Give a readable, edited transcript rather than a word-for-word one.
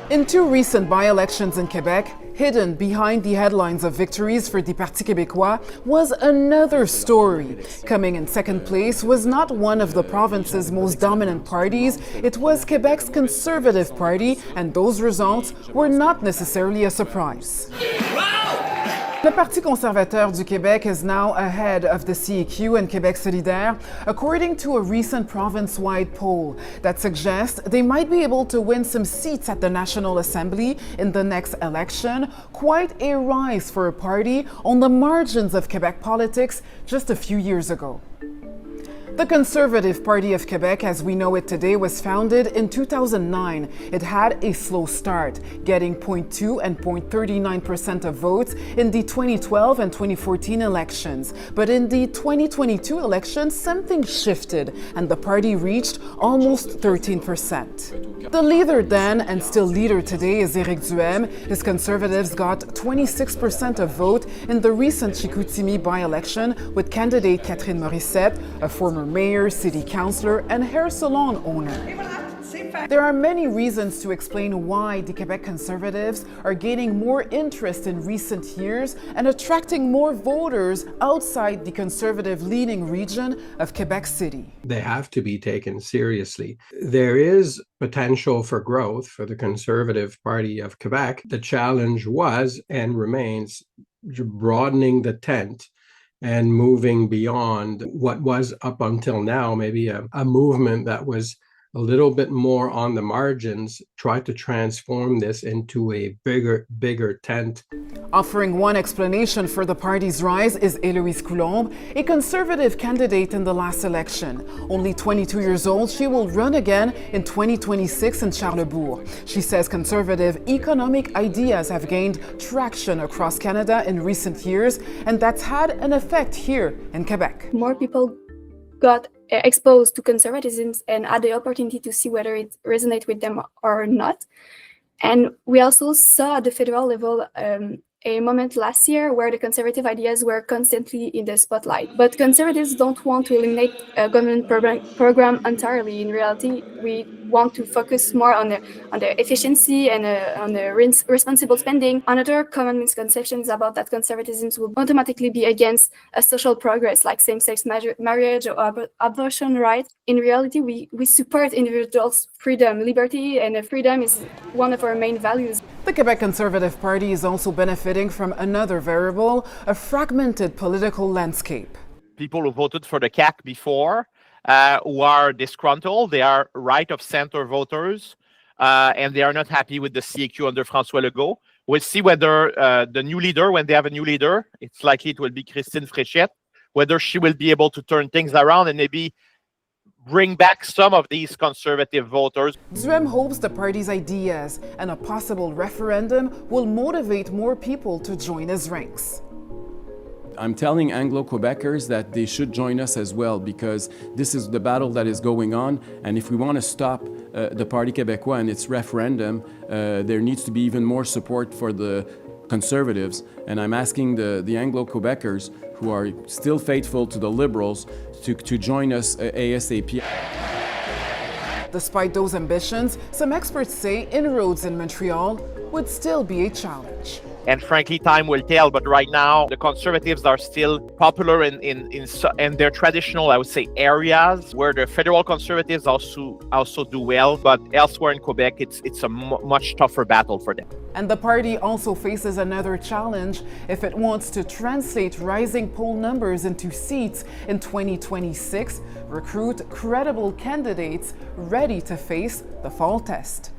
In two recent by-elections in Quebec, hidden behind the headlines of victories for the Parti Québécois was another story. Coming in second place was not one of the province's most dominant parties, it was Quebec's Conservative Party, and those results were not necessarily a surprise. Le Parti conservateur du Québec is now ahead of the CEQ and Québec Solidaire, according to a recent province-wide poll that suggests they might be able to win some seats at the National Assembly in the next election, quite a rise for a party on the margins of Quebec politics just a few years ago. The Conservative Party of Quebec, as we know it today, was founded in 2009. It had a slow start, getting 0.2 and 0.39% of votes in the 2012 and 2014 elections. But in the 2022 election, something shifted, and the party reached almost 13%. The leader then, and still leader today, is Éric Duhem. His Conservatives got 26% of vote in the recent Chicoutimi by-election, with candidate Catherine Morissette, a former mayor, city councillor, and hair salon owner. There are many reasons to explain why the Quebec Conservatives are gaining more interest in recent years and attracting more voters outside the conservative-leaning region of Quebec City. They have to be taken seriously. There is potential for growth for the Conservative Party of Quebec. The challenge was and remains broadening the tent and moving beyond what was up until now maybe a movement that was a little bit more on the margins, try to transform this into a bigger tent. Offering one explanation for the party's rise is Héloïse Coulombe, a conservative candidate in the last election. Only 22 years old, she will run again in 2026 in Charlebourg. She says conservative economic ideas have gained traction across Canada in recent years, and that's had an effect here in Quebec. More people got exposed to conservatism and had the opportunity to see whether it resonates with them or not. And we also saw at the federal level a moment last year where the conservative ideas were constantly in the spotlight. But conservatives don't want to eliminate a government program entirely. In reality, we want to focus more on the efficiency and on the responsible spending. Another common misconception is about that conservatism will automatically be against a social progress like same-sex marriage or abortion rights. In reality, we support individuals' freedom, liberty, and freedom is one of our main values. The Quebec Conservative Party is also benefiting from another variable, a fragmented political landscape. People who voted for the CAQ before, who are disgruntled, they are right-of-center voters, and they are not happy with the CEQ under François Legault. We'll see whether the new leader, when they have a new leader, it's likely it will be Christine Fréchette, whether she will be able to turn things around and maybe bring back some of these conservative voters. Duhem hopes the party's ideas and a possible referendum will motivate more people to join his ranks. I'm telling Anglo-Quebecers that they should join us as well, because this is the battle that is going on, and if we want to stop the Parti Québécois and its referendum, there needs to be even more support for the Conservatives, and I'm asking the Anglo-Quebecers who are still faithful to the Liberals to join us ASAP. Despite those ambitions, some experts say inroads in Montreal would still be a challenge. And frankly, time will tell. But right now, the Conservatives are still popular in their traditional, I would say, areas where the federal Conservatives also do well. But elsewhere in Quebec, it's a much tougher battle for them. And the party also faces another challenge if it wants to translate rising poll numbers into seats in 2026, recruit credible candidates ready to face the fall test.